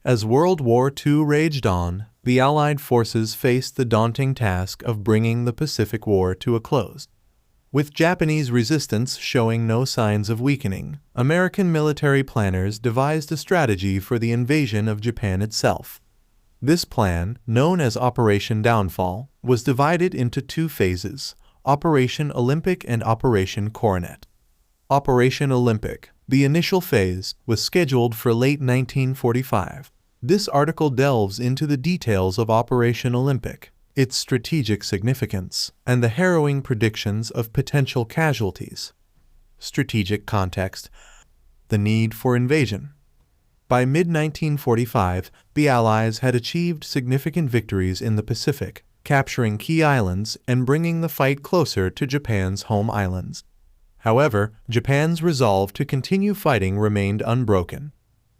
As World War II raged on, the Allied forces faced the daunting task of bringing the Pacific War to a close. With Japanese resistance showing no signs of weakening, American military planners devised a strategy for the invasion of Japan itself. This plan, known as Operation Downfall, was divided into two phases: Operation Olympic and Operation Coronet. Operation Olympic, the initial phase, was scheduled for late 1945. This article delves into the details of Operation Olympic, its strategic significance, and the harrowing predictions of potential casualties. Strategic context: the need for invasion. By mid-1945, the Allies had achieved significant victories in the Pacific, capturing key islands and bringing the fight closer to Japan's home islands. However, Japan's resolve to continue fighting remained unbroken.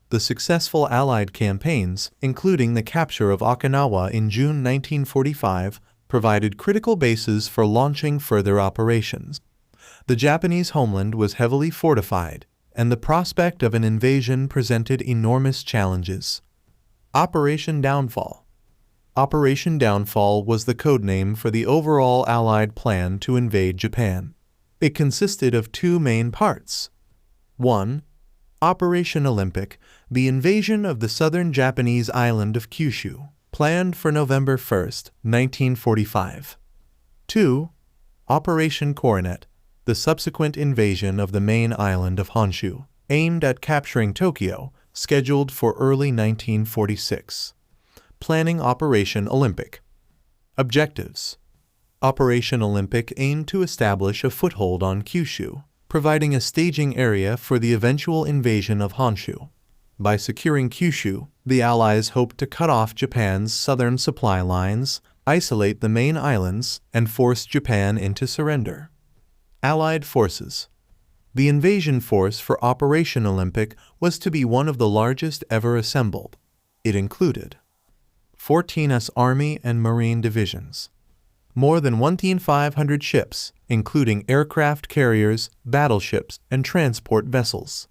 The successful Allied campaigns, including the capture of Okinawa in June 1945, provided critical bases for launching further operations. The Japanese homeland was heavily fortified, and the prospect of an invasion presented enormous challenges. Operation Downfall. Operation Downfall was the codename for the overall Allied plan to invade Japan. It consisted of two main parts. 1. Operation Olympic, the invasion of the southern Japanese island of Kyushu, planned for November 1, 1945. 2. Operation Coronet, the subsequent invasion of the main island of Honshu, aimed at capturing Tokyo, scheduled for early 1946. Planning Operation Olympic. Objectives. Operation Olympic aimed to establish a foothold on Kyushu, providing a staging area for the eventual invasion of Honshu. By securing Kyushu, the Allies hoped to cut off Japan's southern supply lines, isolate the main islands, and force Japan into surrender. Allied forces. The invasion force for Operation Olympic was to be one of the largest ever assembled. It included 14 U.S. Army and Marine divisions, more than 1,500 ships, including aircraft carriers, battleships, and transport vessels.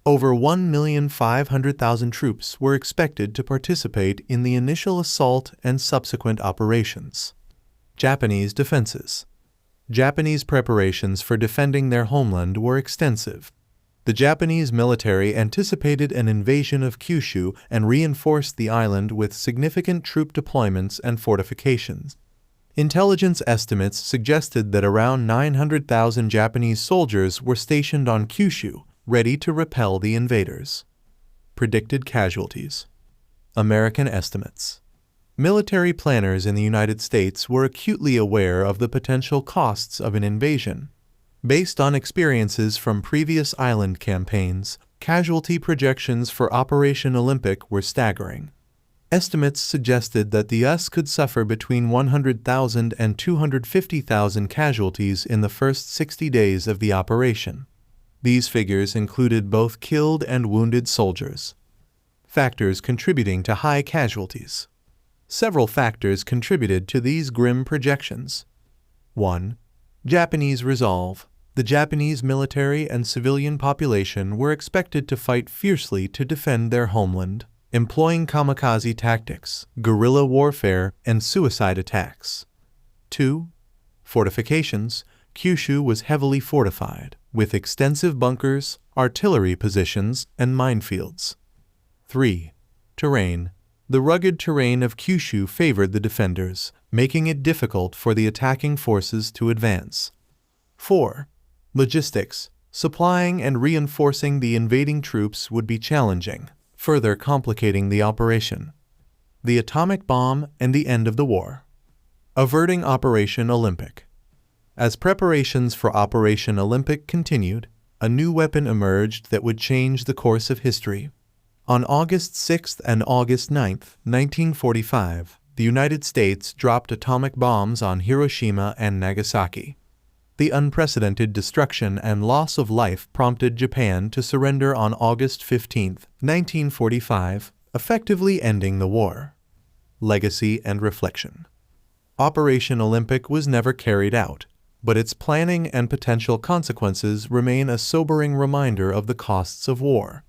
Over 1,500,000 troops were expected to participate in the initial assault and subsequent operations. Japanese defenses. Japanese preparations for defending their homeland were extensive. The Japanese military anticipated an invasion of Kyushu and reinforced the island with significant troop deployments and fortifications. Intelligence estimates suggested that around 900,000 Japanese soldiers were stationed on Kyushu, ready to repel the invaders. Predicted casualties. American estimates. Military planners in the United States were acutely aware of the potential costs of an invasion. Based on experiences from previous island campaigns, casualty projections for Operation Olympic were staggering. Estimates suggested that the U.S. could suffer between 100,000 and 250,000 casualties in the first 60 days of the operation. These figures included both killed and wounded soldiers. Factors contributing to high casualties. Several factors contributed to these grim projections. 1. Japanese resolve. The Japanese military and civilian population were expected to fight fiercely to defend their homeland, employing kamikaze tactics, guerrilla warfare, and suicide attacks. 2. Fortifications. Kyushu was heavily fortified, with extensive bunkers, artillery positions, and minefields. 3. Terrain. The rugged terrain of Kyushu favored the defenders, making it difficult for the attacking forces to advance. 4. Logistics. Supplying and reinforcing the invading troops would be challenging, further complicating the operation. The atomic bomb and the end of the war. Averting Operation Olympic. As preparations for Operation Olympic continued, a new weapon emerged that would change the course of history. On August 6 and August 9, 1945, the United States dropped atomic bombs on Hiroshima and Nagasaki. The unprecedented destruction and loss of life prompted Japan to surrender on August 15, 1945, effectively ending the war. Legacy and reflection. Operation Olympic was never carried out, but its planning and potential consequences remain a sobering reminder of the costs of war.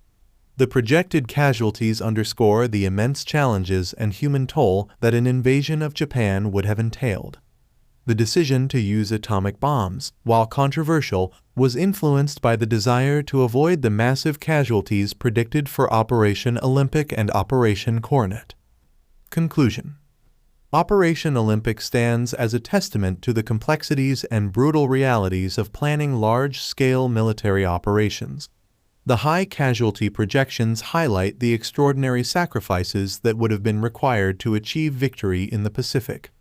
The projected casualties underscore the immense challenges and human toll that an invasion of Japan would have entailed. The decision to use atomic bombs, while controversial, was influenced by the desire to avoid the massive casualties predicted for Operation Olympic and Operation Coronet. Conclusion. Operation Olympic stands as a testament to the complexities and brutal realities of planning large-scale military operations. The high casualty projections highlight the extraordinary sacrifices that would have been required to achieve victory in the Pacific.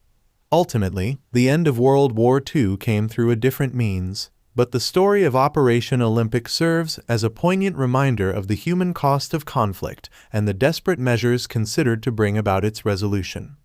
Ultimately, the end of World War II came through a different means, but the story of Operation Olympic serves as a poignant reminder of the human cost of conflict and the desperate measures considered to bring about its resolution.